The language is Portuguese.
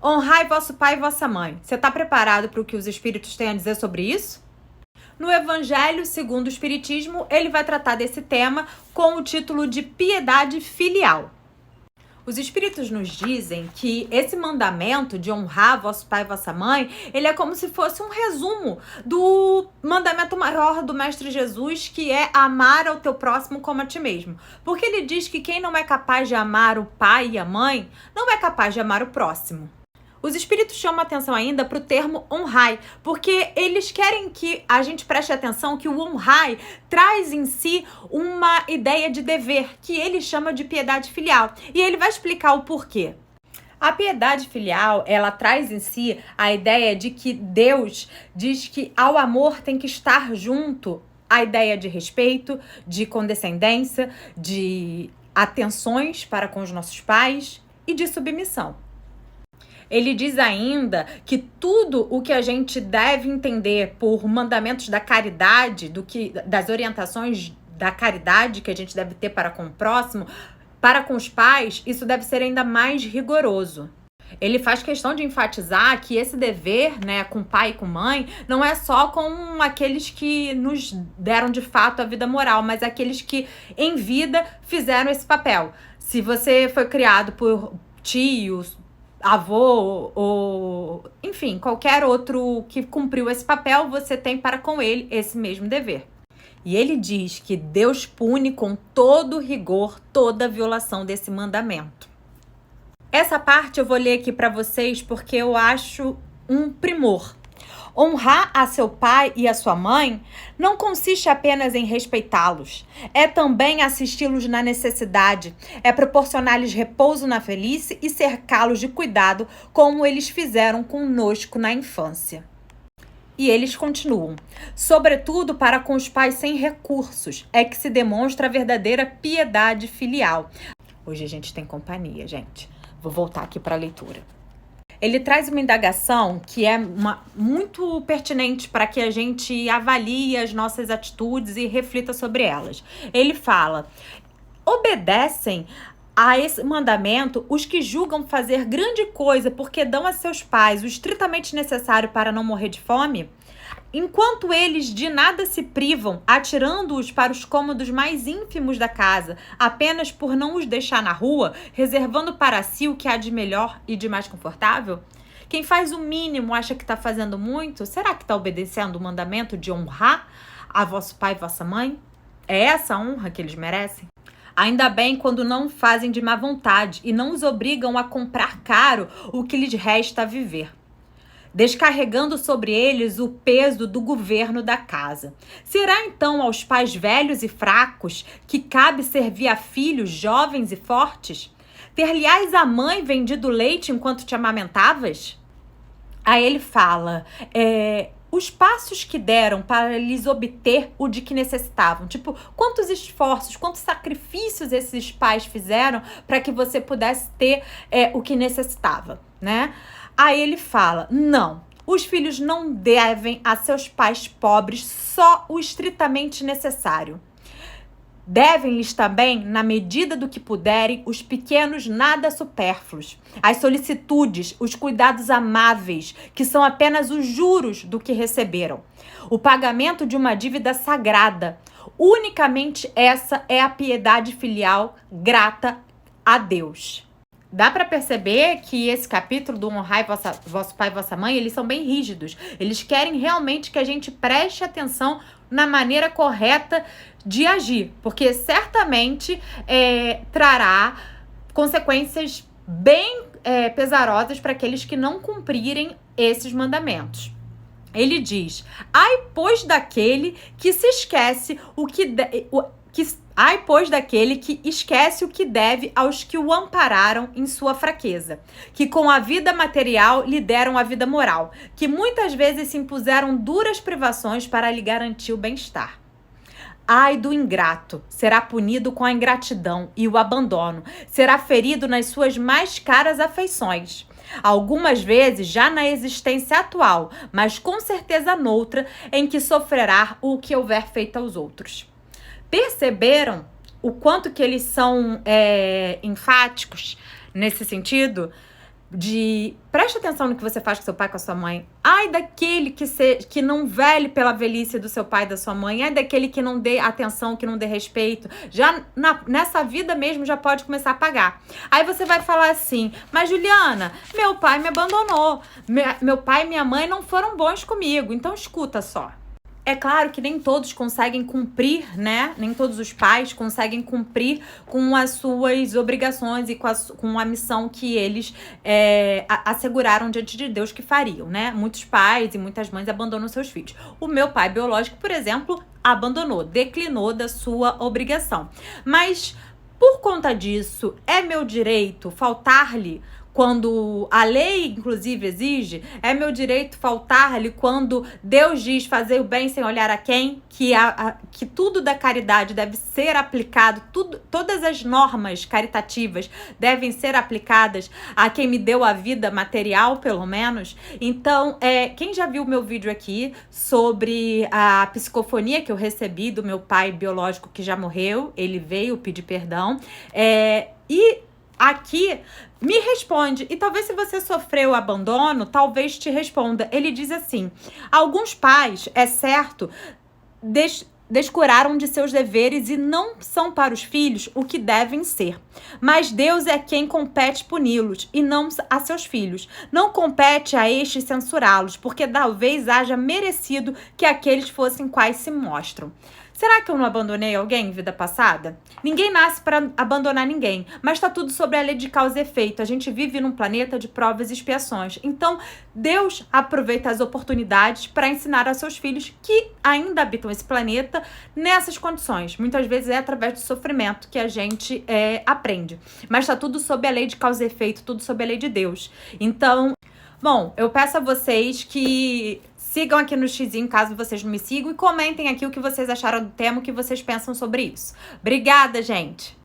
Honrai vosso pai e vossa mãe. Você está preparado para o que os espíritos têm a dizer sobre isso? No Evangelho segundo o Espiritismo, ele vai tratar desse tema com o título de piedade filial. Os espíritos nos dizem que esse mandamento de honrar vosso pai e vossa mãe, ele é como se fosse um resumo do mandamento maior do Mestre Jesus, que é amar ao teu próximo como a ti mesmo. Porque ele diz que quem não é capaz de amar o pai e a mãe, não é capaz de amar o próximo. Os espíritos chamam atenção ainda para o termo honrai, porque eles querem que a gente preste atenção que o honrai traz em si uma ideia de dever, que ele chama de piedade filial. E ele vai explicar o porquê. A piedade filial, ela traz em si a ideia de que Deus diz que ao amor tem que estar junto a ideia de respeito, de condescendência, de atenções para com os nossos pais e de submissão. Ele diz ainda que tudo o que a gente deve entender por mandamentos da caridade, das orientações da caridade que a gente deve ter para com o próximo, para com os pais, isso deve ser ainda mais rigoroso. Ele faz questão de enfatizar que esse dever, né, com pai e com mãe, não é só com aqueles que nos deram de fato a vida moral, mas aqueles que em vida fizeram esse papel. Se você foi criado por tios, avô ou, enfim, qualquer outro que cumpriu esse papel, você tem para com ele esse mesmo dever. E ele diz que Deus pune com todo rigor toda violação desse mandamento. Essa parte eu vou ler aqui para vocês porque eu acho um primor. Honrar a seu pai e a sua mãe não consiste apenas em respeitá-los, é também assisti-los na necessidade, é proporcionar-lhes repouso na velhice e cercá-los de cuidado, como eles fizeram conosco na infância. E eles continuam. Sobretudo para com os pais sem recursos, é que se demonstra a verdadeira piedade filial. Hoje a gente tem companhia, gente. Vou voltar aqui para a leitura. Ele traz uma indagação que é muito pertinente para que a gente avalie as nossas atitudes e reflita sobre elas. Ele fala: obedecem a esse mandamento os que julgam fazer grande coisa porque dão a seus pais o estritamente necessário para não morrer de fome? Enquanto eles de nada se privam, atirando-os para os cômodos mais ínfimos da casa, apenas por não os deixar na rua, reservando para si o que há de melhor e de mais confortável? Quem faz o mínimo acha que está fazendo muito? Será que está obedecendo o mandamento de honrar a vosso pai e vossa mãe? É essa a honra que eles merecem? Ainda bem quando não fazem de má vontade e não os obrigam a comprar caro o que lhes resta a viver, descarregando sobre eles o peso do governo da casa. Será então aos pais velhos e fracos que cabe servir a filhos jovens e fortes? Ter-lhe-ás a mãe vendido leite enquanto te amamentavas? Aí ele fala, os passos que deram para lhes obter o de que necessitavam. Tipo, quantos esforços, quantos sacrifícios esses pais fizeram para que você pudesse ter o que necessitava, né? Aí ele fala, não, os filhos não devem a seus pais pobres só o estritamente necessário. Devem-lhes também, na medida do que puderem, os pequenos nada supérfluos, as solicitudes, os cuidados amáveis, que são apenas os juros do que receberam. O pagamento de uma dívida sagrada. Unicamente essa é a piedade filial grata a Deus. Dá para perceber que esse capítulo do honrai vosso pai e vossa mãe, eles são bem rígidos. Eles querem realmente que a gente preste atenção na maneira correta de agir, porque certamente trará consequências bem pesarosas para aqueles que não cumprirem esses mandamentos. Ele diz, ai, pois daquele que se esquece ai, pois, daquele que esquece o que deve aos que o ampararam em sua fraqueza, que com a vida material lhe deram a vida moral, que muitas vezes se impuseram duras privações para lhe garantir o bem-estar. Ai do ingrato, será punido com a ingratidão e o abandono, será ferido nas suas mais caras afeições. Algumas vezes já na existência atual, mas com certeza noutra, em que sofrerá o que houver feito aos outros. Perceberam o quanto que eles são enfáticos nesse sentido? Preste atenção no que você faz com seu pai, com a sua mãe. Ai daquele que não vele pela velhice do seu pai e da sua mãe. Ai daquele que não dê atenção, que não dê respeito. Já nessa vida mesmo já pode começar a pagar. Aí você vai falar assim, mas Juliana, meu pai me abandonou. Meu pai e minha mãe não foram bons comigo. Então escuta só. É claro que nem todos conseguem cumprir, né? Nem todos os pais conseguem cumprir com as suas obrigações e com a missão que eles asseguraram diante de Deus que fariam, né? Muitos pais e muitas mães abandonam seus filhos. O meu pai biológico, por exemplo, abandonou, declinou da sua obrigação. Mas por conta disso, é meu direito faltar-lhe quando a lei, inclusive, exige? É meu direito faltar-lhe quando Deus diz fazer o bem sem olhar a quem? Que tudo da caridade deve ser aplicado, todas as normas caritativas devem ser aplicadas a quem me deu a vida material, pelo menos. Então, quem já viu o meu vídeo aqui sobre a psicofonia que eu recebi do meu pai biológico que já morreu, ele veio pedir perdão, e aqui me responde, e talvez se você sofreu abandono, talvez te responda. Ele diz assim: alguns pais, é certo, descuraram de seus deveres e não são para os filhos o que devem ser. Mas Deus é quem compete puni-los e não a seus filhos. Não compete a estes censurá-los, porque talvez haja merecido que aqueles fossem quais se mostram. Será que eu não abandonei alguém em vida passada? Ninguém nasce para abandonar ninguém, mas está tudo sobre a lei de causa e efeito. A gente vive num planeta de provas e expiações. Então, Deus aproveita as oportunidades para ensinar a seus filhos que ainda habitam esse planeta nessas condições. Muitas vezes é através do sofrimento que a gente aprende. Mas está tudo sob a lei de causa e efeito, tudo sob a lei de Deus. Então, bom, eu peço a vocês que sigam aqui no xizinho, caso vocês não me sigam, e comentem aqui o que vocês acharam do tema, o que vocês pensam sobre isso. Obrigada, gente!